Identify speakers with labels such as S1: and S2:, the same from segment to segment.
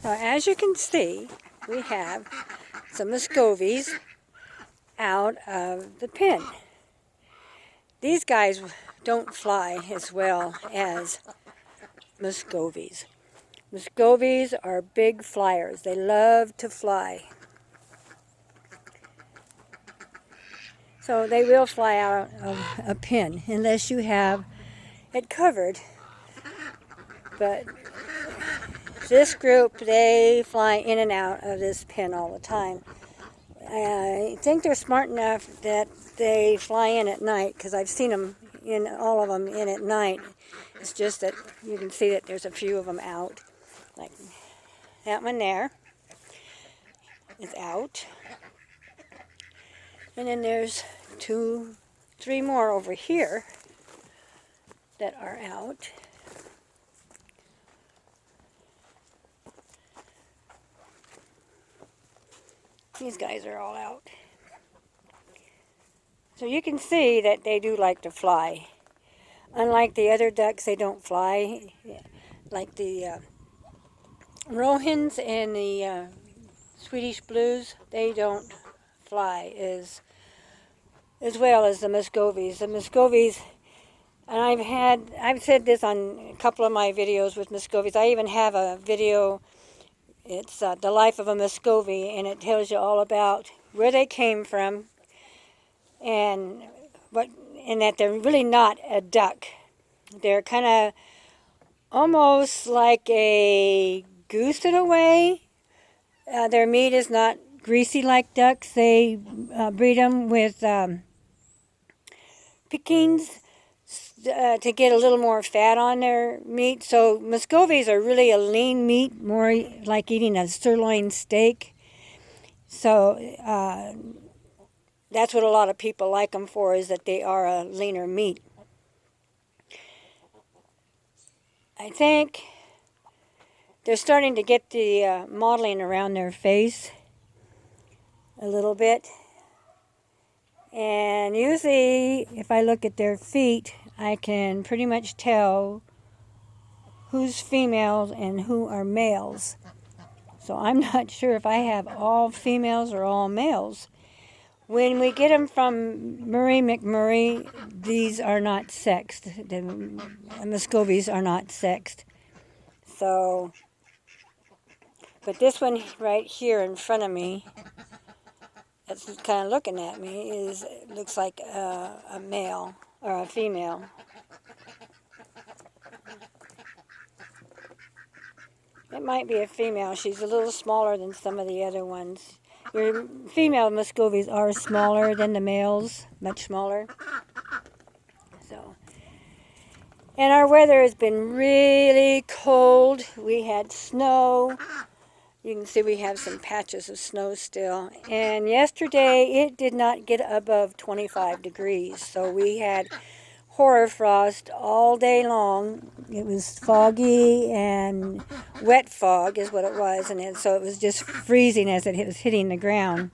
S1: As you can see, we have some muscovies out of the pen. These guys don't fly as well as muscovies. Muscovies are big flyers. They love to fly. So they will fly out of a pen unless you have it covered. But this group, they fly in and out of this pen all the time. I think they're smart enough that they fly in at night, because I've seen them, all of them in at night. It's just that you can see that there's a few of them out. Like that one there is out. And then there's 2, 3 more over here that are out. These guys are all out. So you can see that they do like to fly. Unlike the other ducks, they don't fly. Like the Rohins and the Swedish Blues, they don't fly as well as the muscovies. The muscovies, and I've said this on a couple of my videos with muscovies. I even have a video. It's The Life of a Muscovy, and it tells you all about where they came from and that they're really not a duck. They're kind of almost like a goose in a way. Their meat is not greasy like ducks. They breed them with Pekins to get a little more fat on their meat. So muscovies are really a lean meat, more like eating a sirloin steak. So that's what a lot of people like them for, is that they are a leaner meat. I think they're starting to get the modeling around their face a little bit. And usually, if I look at their feet, I can pretty much tell who's females and who are males. So I'm not sure if I have all females or all males. When we get them from Murray McMurray, these are not sexed. The muscovies are not sexed. So, but this one right here in front of me, that's kind of looking at me, looks like a male or a female. It might be a female. She's a little smaller than some of the other ones. Your female muscovies are smaller than the males, much smaller. So, and our weather has been really cold. We had snow. You can see we have some patches of snow still. And yesterday it did not get above 25 degrees. So we had horror frost all day long. It was foggy and wet fog is what it was. And so it was just freezing as it was hitting the ground.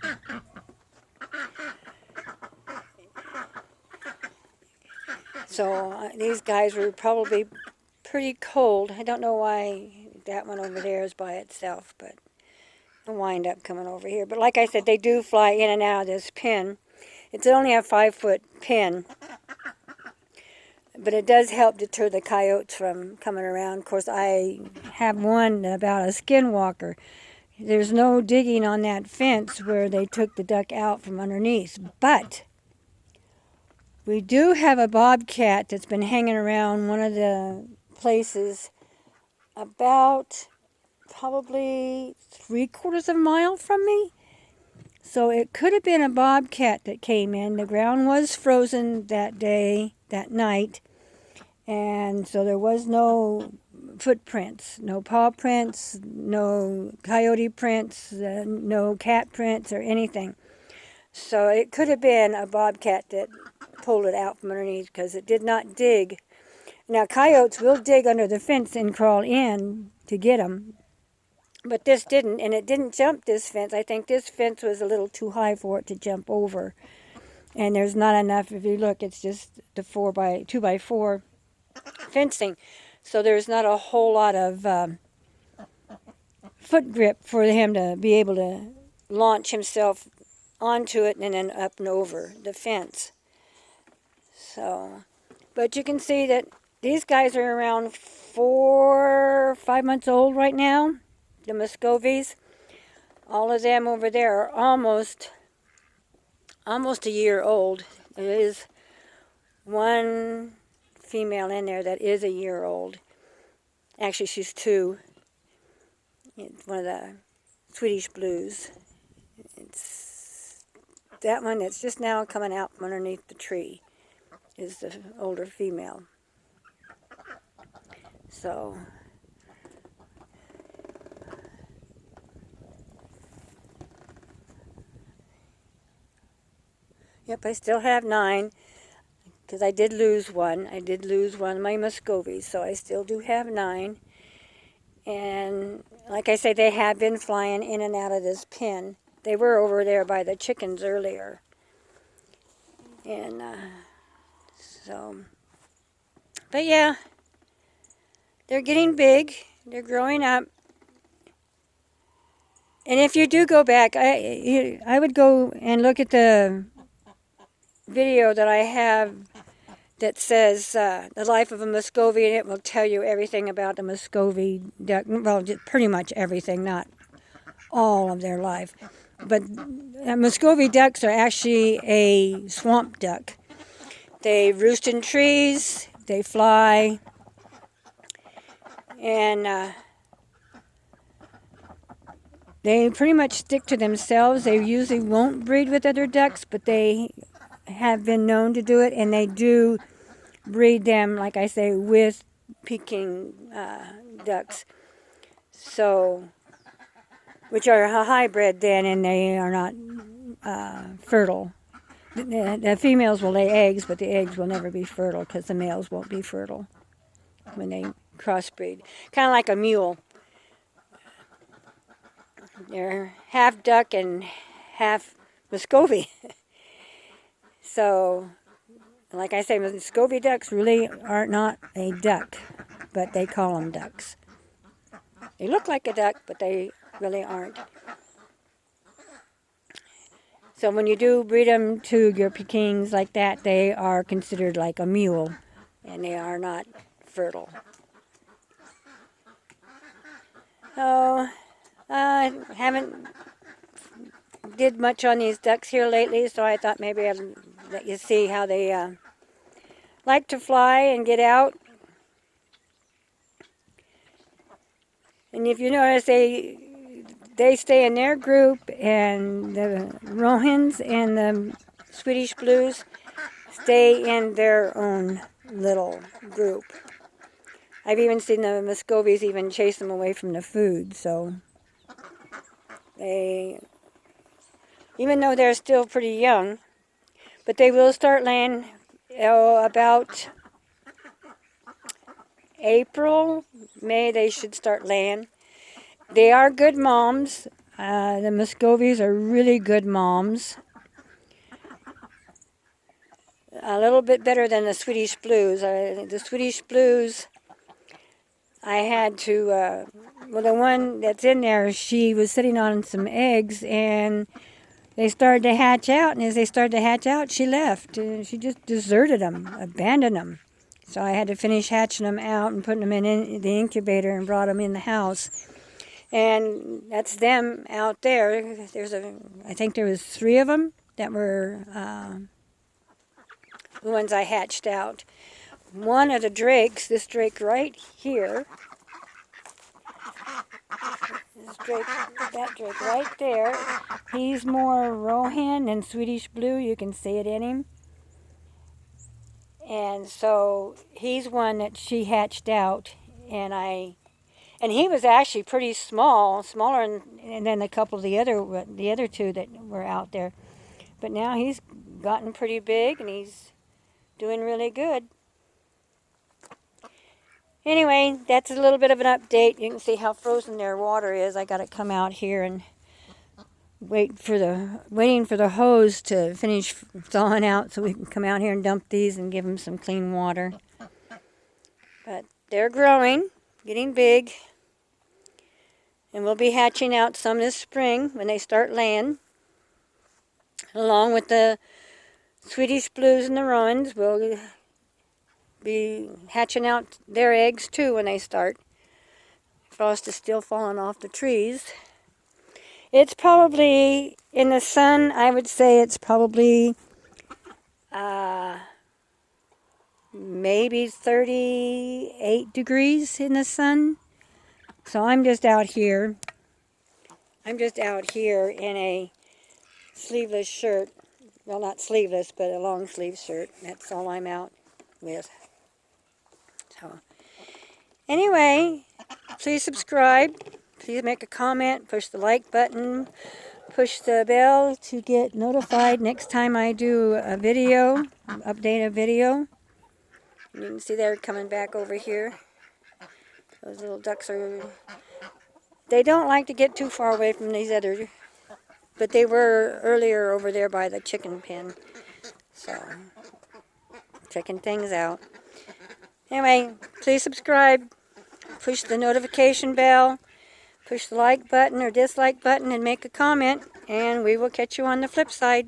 S1: So these guys were probably pretty cold. I don't know why that one over there is by itself, but I'll wind up coming over here. But like I said, they do fly in and out of this pen. It's only a 5-foot pen, but it does help deter the coyotes from coming around. Of course, I have one about a skinwalker. There's no digging on that fence where they took the duck out from underneath, but we do have a bobcat that's been hanging around one of the places about probably 3/4 of a mile from me. So it could have been a bobcat that came in. The ground was frozen that day, that night, and so there was no footprints, no paw prints, no coyote prints, no cat prints or anything. So it could have been a bobcat that pulled it out from underneath, because it did not dig. Now coyotes will dig under the fence and crawl in to get them. But this didn't, and it didn't jump this fence. I think this fence was a little too high for it to jump over. And there's not enough, if you look, it's just the 2x4 fencing. So there's not a whole lot of foot grip for him to be able to launch himself onto it and then up and over the fence. So, but you can see that these guys are around 4 or 5 months old right now, the muscovies. All of them over there are almost a year old. There is one female in there that is a year old. Actually, she's 2. It's one of the Swedish blues. It's that one that's just now coming out from underneath the tree is the older female. So, yep, I still have 9 because I did lose one. I did lose one of my muscovies, so I still do have 9. And like I say, they have been flying in and out of this pen. They were over there by the chickens earlier. And so, but yeah, they're getting big. They're growing up. And if you do go back, I would go and look at the video that I have that says the life of a muscovy, and it will tell you everything about the muscovy duck. Well, pretty much everything, not all of their life. But muscovy ducks are actually a swamp duck. They roost in trees, they fly, and they pretty much stick to themselves. They usually won't breed with other ducks, but they have been known to do it, and they do breed them, like I say, with Peking ducks. So, which are a hybrid then, and they are not fertile. The females will lay eggs, but the eggs will never be fertile because the males won't be fertile when they crossbreed. Kind of like a mule. They're half duck and half muscovy. So, like I say, muscovy ducks really are not a duck, but they call them ducks. They look like a duck, but they really aren't. So when you do breed them to your Pekings like that, they are considered like a mule, and they are not fertile. So I haven't did much on these ducks here lately, so I thought maybe I'd let you see how they like to fly and get out. And if you notice, they stay in their group, and the Rohins and the Swedish blues stay in their own little group. I've even seen the muscovies even chase them away from the food, so they, even though they're still pretty young, but they will start laying about April, May they should start laying. They are good moms. The muscovies are really good moms. A little bit better than the Swedish blues. The Swedish blues, I had to, well, the one that's in there, she was sitting on some eggs, and they started to hatch out, and as they started to hatch out, she left. She just deserted them, abandoned them. So I had to finish hatching them out and putting them in the incubator and brought them in the house. And that's them out there. I think there was 3 of them that were the ones I hatched out. One of the drakes, this drake right here, that drake right there, he's more Rohan than Swedish blue. You can see it in him. And so he's one that she hatched out, and he was actually pretty small, smaller than a couple of the other 2 that were out there. But now he's gotten pretty big, and he's doing really good. Anyway, that's a little bit of an update. You can see how frozen their water is. I got to come out here and waiting for the hose to finish thawing out so we can come out here and dump these and give them some clean water. But they're growing, getting big. And we'll be hatching out some this spring when they start laying. Along with the Swedish Blues and the Roans, we'll be hatching out their eggs too when they start. Frost is still falling off the trees. It's probably, in the sun, I would say it's probably maybe 38 degrees in the sun. So I'm just out here. I'm just out here in a sleeveless shirt. Well, not sleeveless, but a long sleeve shirt. That's all I'm out with. So, anyway, please subscribe. Please make a comment. Push the like button. Push the bell to get notified next time I do a video, update a video. You can see they're coming back over here. Those little ducks they don't like to get too far away from these other, but they were earlier over there by the chicken pen. So, checking things out. Anyway, please subscribe. Push the notification bell. Push the like button or dislike button and make a comment. And we will catch you on the flip side.